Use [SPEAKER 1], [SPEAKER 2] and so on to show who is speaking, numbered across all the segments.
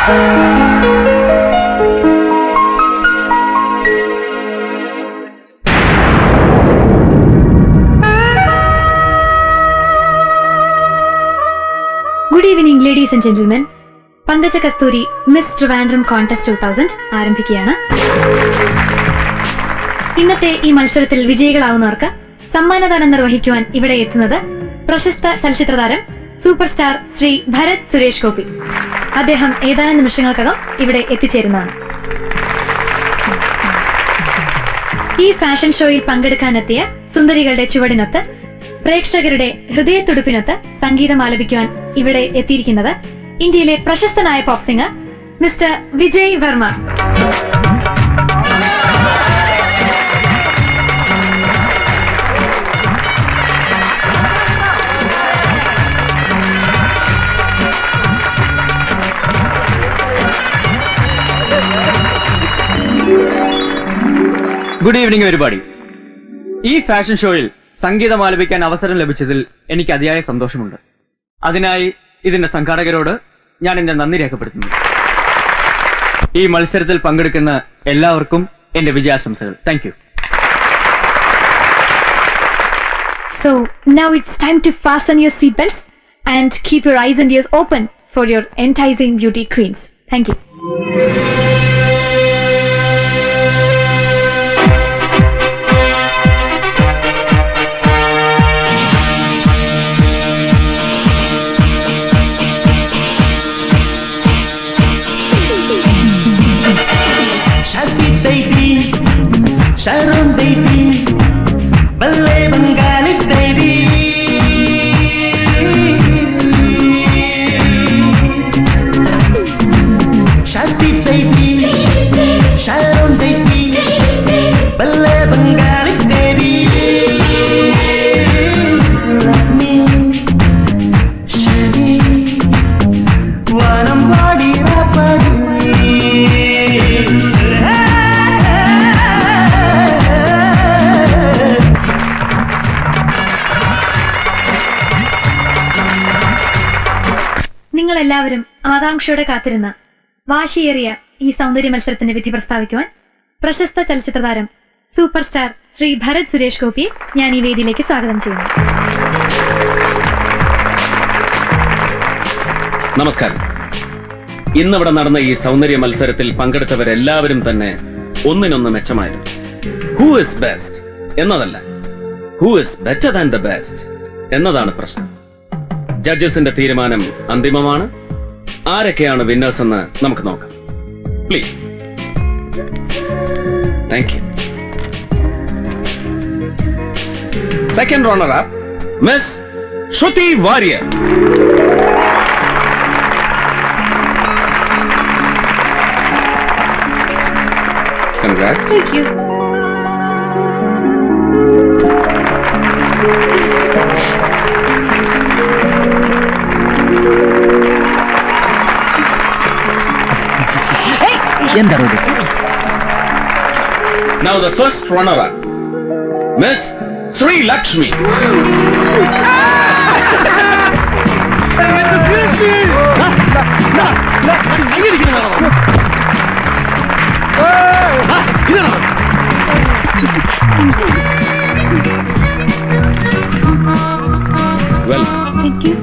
[SPEAKER 1] Good evening ladies and gentlemen. Pankaja Kasthuri miss Trivandrum contest 2000 ആരംഭിക്കുകയാണ്. ഇന്നത്തെ ഈ മത്സരത്തിൽ വിജയികളാവുന്നവർക്ക് സമ്മാനദാനം നിർവഹിക്കുവാൻ ഇവിടെ എത്തുന്നത് പ്രശസ്ത ചലച്ചിത്രതാരം സൂപ്പർ സ്റ്റാർ ശ്രീ ഭരത് സുരേഷ് ഗോപി. അദ്ദേഹം ഏതാനും നിമിഷങ്ങൾക്കകം ഇവിടെ എത്തിച്ചേരുന്നതാണ്. ഈ ഫാഷൻ ഷോയിൽ പങ്കെടുക്കാനെത്തിയ സുന്ദരികളുടെ ചുവടിനൊത്ത് പ്രേക്ഷകരുടെ ഹൃദയത്തുടുപ്പിനൊത്ത് സംഗീതം ആലപിക്കുവാൻ ഇവിടെ എത്തിയിരിക്കുന്നത് ഇന്ത്യയിലെ പ്രശസ്തനായ pop singer mister Vijay Varma.
[SPEAKER 2] Good evening everybody. ഈ ഫാഷൻ ഷോയിൽ സംഗീതം ആലപിക്കാൻ അവസരം ലഭിച്ചതിൽ എനിക്ക് അതിയായ സന്തോഷമുണ്ട്. അതിനായി ഇതിന്റെ സംഘാടകരോട് ഞാൻ എന്റെ നന്ദി രേഖപ്പെടുത്തുന്നു. ഈ മത്സരത്തിൽ പങ്കെടുക്കുന്ന എല്ലാവർക്കും എന്റെ വിജയാശംസകൾ. Thank you.
[SPEAKER 1] So now it's time to fasten your seatbelts and keep your eyes and ears open for your enticing beauty queens. Thank you.
[SPEAKER 3] Sharon baby, balle Bengali baby. Shadi baby, Sharon baby, balle Bengali baby. Love me, Shadi, wanam body rapadi.
[SPEAKER 1] നിങ്ങളെല്ലാവരും ആകാംക്ഷയോടെ കാത്തിരുന്ന വാശിയേറിയ ഈ സൗന്ദര്യ മത്സരത്തിന്റെ വിധി പ്രസ്താവിക്കുവാൻ പ്രശസ്ത ചലച്ചിത്രതാരം super star Shri Bharat Suresh ഗോപിയെ ഞാൻ ഈ വേദിയിലേക്ക് സ്വാഗതം ചെയ്യുന്നു.
[SPEAKER 4] നമസ്കാരം. ഇന്നിവിടെ നടന്ന ഈ സൗന്ദര്യ മത്സരത്തിൽ പങ്കെടുത്തവരെല്ലാവരും തന്നെ ഒന്നിനൊന്ന് മെച്ചമായിരുന്നു. ഹൂ ഇസ് ബെസ്റ്റ് എന്നതല്ല, who is better than the best എന്നതാണ് പ്രശ്നം. ജഡ്ജസിന്റെ തീരുമാനം അന്തിമമാണ്. ആരൊക്കെയാണ് വിന്നേഴ്സ് എന്ന് നമുക്ക് നോക്കാം. Please. Thank you. Second runner up miss Shruti Warrier. Congrats.
[SPEAKER 1] Thank you.
[SPEAKER 4] Now the first runner-up, Miss Sri Lakshmi. Well,
[SPEAKER 1] Thank you.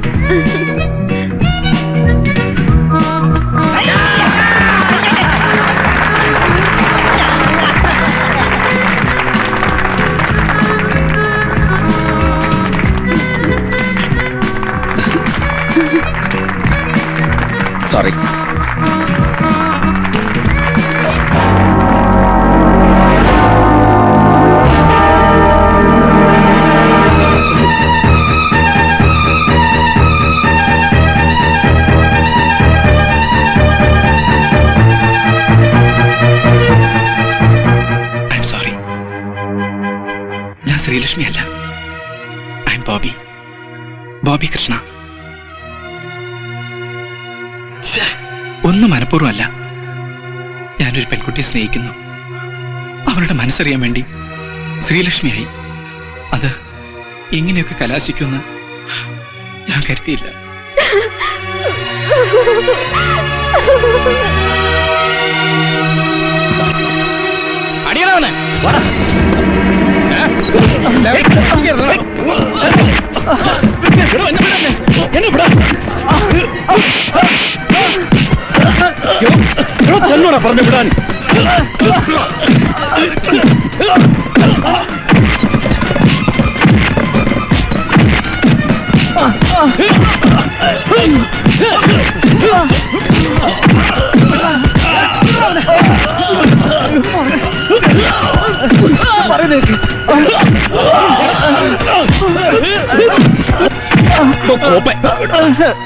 [SPEAKER 4] sorry.
[SPEAKER 5] Sreelakshmi അല്ല, I M Bobby Krishna. ഒന്നും മനഃപൂർവ്വമല്ല. ഞാനൊരു പെൺകുട്ടിയെ സ്നേഹിക്കുന്നു. അവളുടെ മനസ്സറിയാൻ വേണ്ടി ശ്രീലക്ഷ്മിയായി. അത് എങ്ങനെയൊക്കെ കലാശിക്കുമെന്ന് ഞാൻ കരുതിയില്ല. അടിയണവനെ എന്നോടാ പറഞ്ഞു വിടാൻ.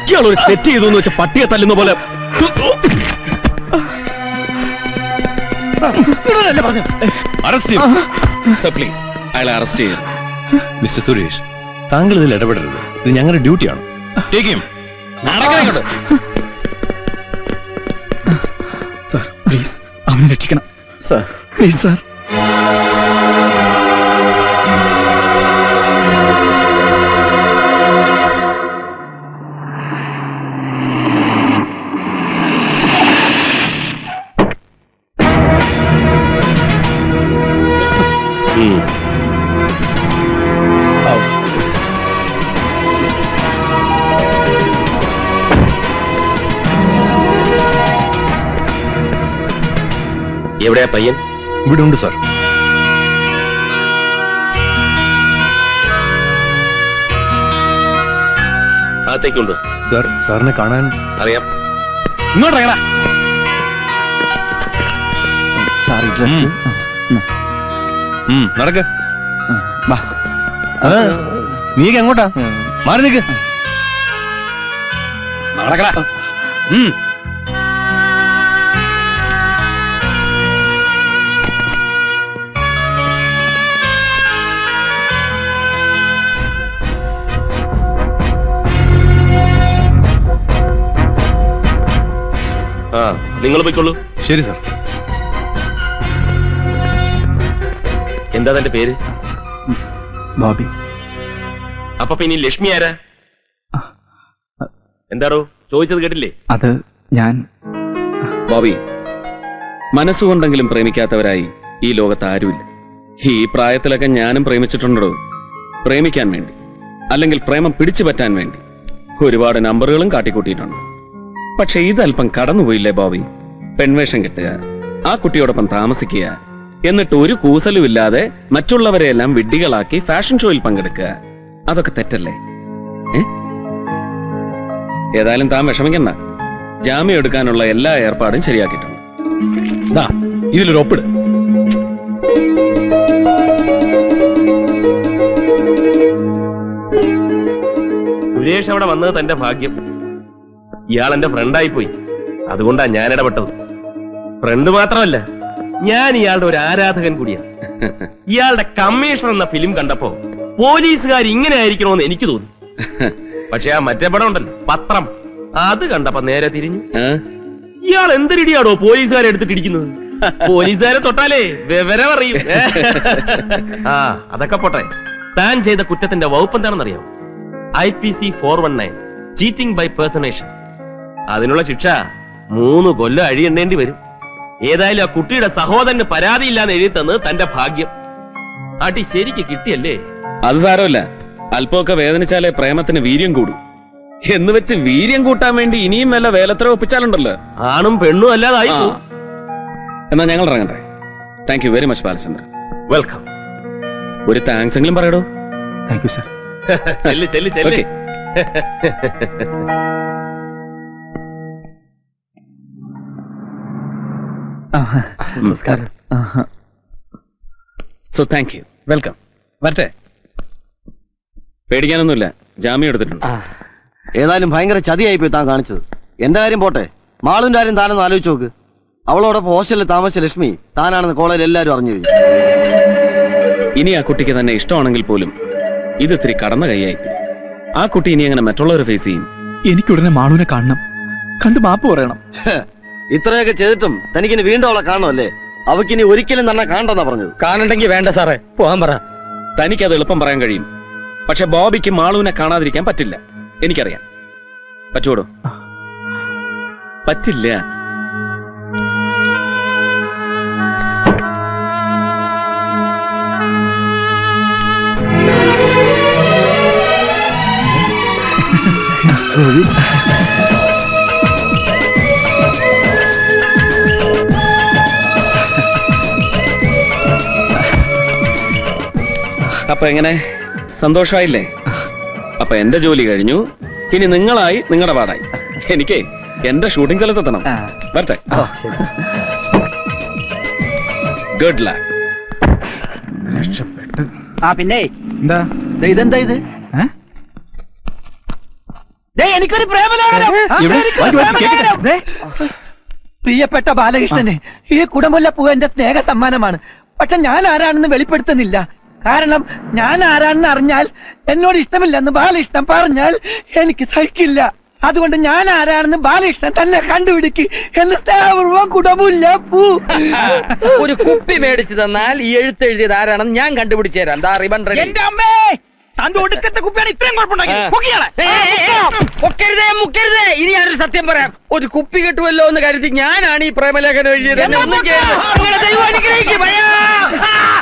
[SPEAKER 5] ഇയാളൊരു തെറ്റ് ചെയ്തു എന്ന് വെച്ച പട്ടിയെ തല്ലുന്ന പോലെ. പ്ലീസ് അയാളെ അറസ്റ്റ് ചെയ്യണം.
[SPEAKER 6] മിസ്റ്റർ സുരേഷ്, താങ്കൾ ഇതിൽ ഇടപെടരുത്. ഇത് ഞങ്ങളുടെ ഡ്യൂട്ടിയാണ്.
[SPEAKER 5] സാർ പ്ലീസ് അവനെ രക്ഷിക്കണം
[SPEAKER 6] സാർ.
[SPEAKER 5] Please sir.
[SPEAKER 4] എവിടെയാ പയ്യൻ?
[SPEAKER 6] ഇവിടെ ഉണ്ട് സാർ.
[SPEAKER 4] അകത്തേക്കുണ്ടോ?
[SPEAKER 6] സാർ, സാറിനെ കാണാൻ.
[SPEAKER 4] അറിയാം.
[SPEAKER 5] ഇങ്ങോട്ടിറങ്ങടാ.
[SPEAKER 6] നടക്ക. നീക്ക് എങ്ങോട്ടാ? മാറി നിൽക്ക്.
[SPEAKER 5] നടക്കടാ.
[SPEAKER 4] ആ, നിങ്ങൾ പോയിക്കൊള്ളൂ.
[SPEAKER 6] ശരി സാർ.
[SPEAKER 4] എന്താ തന്റെ പേര്?
[SPEAKER 5] ബോബി.
[SPEAKER 4] അപ്പൊ പിന്നെ ഈ ലക്ഷ്മി ആരാ? എന്താടോ ചോദിച്ചത് കേട്ടില്ലേ?
[SPEAKER 5] അത് ഞാൻ.
[SPEAKER 4] ബോബി, മനസ്സുകൊണ്ടെങ്കിലും പ്രേമിക്കാത്തവരായി ഈ ലോകത്ത് ആരുമില്ല. ഈ പ്രായത്തിലൊക്കെ ഞാനും പ്രേമിച്ചിട്ടുണ്ടോ. പ്രേമിക്കാൻ വേണ്ടി, അല്ലെങ്കിൽ പ്രേമം പിടിച്ചു പറ്റാൻ വേണ്ടി ഒരുപാട് നമ്പറുകളും കാട്ടിക്കൂട്ടിയിട്ടുണ്ട്. പക്ഷെ ഇതല്പം കടന്നുപോയില്ലേ ബോബി? പെൺവേഷം കെട്ടുക, ആ കുട്ടിയോടൊപ്പം താമസിക്കുക, എന്നിട്ട് ഒരു കൂസലുമില്ലാതെ മറ്റുള്ളവരെയെല്ലാം വിഡ്ഢികളാക്കി ഫാഷൻ ഷോയിൽ പങ്കെടുക്കുക. അതൊക്കെ തെറ്റല്ലേ? ഏതായാലും താൻ വിഷമിക്കണ്ട. ജാമ്യം എടുക്കാനുള്ള എല്ലാ ഏർപ്പാടും ശരിയാക്കിയിട്ടുണ്ട്.
[SPEAKER 6] ഇതിലൊരു ഒപ്പിട്.
[SPEAKER 4] സുരേഷ് അവിടെ വന്നത് തന്റെ ഭാഗ്യം. ഇയാൾ എന്റെ ഫ്രണ്ടായി പോയി, അതുകൊണ്ടാ ഞാൻ ഇടപെട്ടത്. ഫ്രണ്ട് മാത്രമല്ല, ഞാൻ ഇയാളുടെ ഒരു ആരാധകൻ കൂടിയാണ്. ഇയാളുടെ കമ്മീഷണർ എന്ന ഫിലിം കണ്ടപ്പോ പോലീസുകാർ ഇങ്ങനെ ആയിരിക്കണമെന്ന് എനിക്ക് തോന്നി. പക്ഷെ ആ മറ്റേ പടം ഉണ്ടല്ലോ, പത്രം, അത് കണ്ടപ്പോ നേരെ തിരിഞ്ഞു. ഇയാൾ എന്തൊരിടിയാടോ പോലീസുകാരെ എടുത്തിട്ടിരിക്കുന്നത്? പോലീസുകാരെ തൊട്ടാലേ വിവരം അറിയും. ആ, അതൊക്കെ പോട്ടെ. താൻ ചെയ്ത കുറ്റത്തിന്റെ വകുപ്പ് എന്താണെന്നറിയാം? IPC 419, cheating by personation. അതിനുള്ള ശിക്ഷ 3 കൊല്ലം അഴിയണ്ടേണ്ടി വരും. ഏതായാലും ആ കുട്ടിയുടെ സഹോദരന് പരാതിയില്ലാന്ന് എഴുതി തന്നത് തന്റെ ഭാഗ്യം. അടി ശരിക്ക് കിട്ടിയല്ലേ? അത് സാരമില്ല. അല്പമൊക്കെ വേദനിച്ചാലേ പ്രേമത്തിന് വീര്യം കൂടൂ. എന്ന് വെച്ച് വീര്യം കൂട്ടാൻ വേണ്ടി ഇനിയും വല്ല വേലത്ര ഒപ്പിച്ചാലുണ്ടല്ലോ, ആണും പെണ്ണും അല്ലാതായി. എന്നാ ഞങ്ങൾ ഇറങ്ങട്ടെ. Thank you very much Balachandran. Welcome. ഒരു താങ്ക്സ് എങ്കിലും പറയടോ.
[SPEAKER 5] Thank you sir.
[SPEAKER 4] ചെല്ല് ചെല്ല് ചെല്ല്.
[SPEAKER 5] നമസ്കാരം.
[SPEAKER 4] So thank you. വെൽക്കം. വരട്ടെ. പേടിക്കാനൊന്നുമില്ല, ജാമ്യം എടുത്തിട്ടുണ്ട്.
[SPEAKER 7] ഏതായാലും ഭയങ്കര ചതിയായിപ്പോയി താൻ കാണിച്ചത്. എന്റെ കാര്യം പോട്ടെ, മാളുവിന്റെ കാര്യം താനൊന്ന് ആലോചിച്ച് നോക്ക്. അവളോടൊപ്പം ഹോസ്റ്റലിൽ താമസിച്ച ലക്ഷ്മി താനാണെന്ന് കോളേജിൽ എല്ലാവരും അറിഞ്ഞു കഴിഞ്ഞു.
[SPEAKER 4] ഇനി ആ കുട്ടിക്ക് തന്നെ ഇഷ്ടമാണെങ്കിൽ പോലും ഇത് ഇത്തിരി കടന്ന കൈയായി. ആ കുട്ടി ഇനി അങ്ങനെ മറ്റുള്ളവരെ ഫേസ് ചെയ്യും.
[SPEAKER 5] എനിക്കുടനെ മാളുവിനെ കാണണം, കണ്ട് മാപ്പ് പറയണം.
[SPEAKER 7] ഇത്രയൊക്കെ ചെയ്തിട്ടും തനിക്കിനി വീണ്ടും അവളെ കാണുമല്ലേ? അവക്കിനി ഒരിക്കലും തന്നെ കാണണ്ടെന്നാ പറഞ്ഞത്.
[SPEAKER 2] കാണണ്ടെങ്കിൽ വേണ്ട സാറേ, പോകാൻ പറ.
[SPEAKER 4] തനിക്കത് എളുപ്പം പറയാൻ കഴിയും, പക്ഷെ ബോബിക്ക് മാളുവിനെ കാണാതിരിക്കാൻ പറ്റില്ല. എനിക്കറിയാം. പറ്റുവോടോ? പറ്റില്ല. അപ്പൊ എങ്ങനെ, സന്തോഷമായില്ലേ? അപ്പൊ എന്റെ ജോലി കഴിഞ്ഞു, ഇനി നിങ്ങളായി നിങ്ങളുടെ പാടായി. എനിക്ക് എന്റെ ഷൂട്ടിംഗ് സ്ഥലത്തെത്തണം. വരട്ടെ. Good luck.
[SPEAKER 3] പിന്നെ
[SPEAKER 5] എന്താ
[SPEAKER 3] ഇതെന്താ ഇത്? എനിക്കൊരു പ്രേമലേഖനം. പ്രിയപ്പെട്ട ബാലകൃഷ്ണന്, ഈ കുടമുല്ലപ്പൂ എന്റെ സ്നേഹ സമ്മാനമാണ്. പക്ഷെ ഞാൻ ആരാണെന്ന് വെളിപ്പെടുത്തുന്നില്ല. കാരണം ഞാൻ ആരാണെന്ന് അറിഞ്ഞാൽ എന്നോട് ഇഷ്ടമില്ലെന്ന് ബാലകൃഷ്ണൻ പറഞ്ഞാൽ എനിക്ക് സഹിക്കില്ല. അതുകൊണ്ട് ഞാൻ ആരാണെന്ന് ബാലകൃഷ്ണൻ തന്നെ കണ്ടുപിടിക്ക് എന്ന് സ്നേഹപൂർവ്വം കുടമുല്ലപ്പൂ.
[SPEAKER 8] ഒരു കുപ്പി മേടിച്ചു തന്നാൽ ഈ എഴുത്തെഴുതിയത് ആരാണെന്ന് ഞാൻ കണ്ടുപിടിച്ചു തരാം. എന്താ റിബൺ റെഡി?
[SPEAKER 3] എന്റെ അമ്മേ, തന്റെ ഒടുക്കത്തെ കുപ്പിയാണ് ഇത്രയും കുഴപ്പമുണ്ടാക്കിയത്.
[SPEAKER 8] മുക്കരുതേ മുക്കരുതേ. ഇനി ഞാനൊരു സത്യം പറയാം. ഒരു കുപ്പി കിട്ടുമല്ലോ എന്ന് കരുതി ഞാനാണ് ഈ പ്രേമലേഖനം എഴുതിയത്. എന്നെ ഒന്നും ചെയ്യരുത്. ദൈവം അനുഗ്രഹിക്കും. ഭയാ.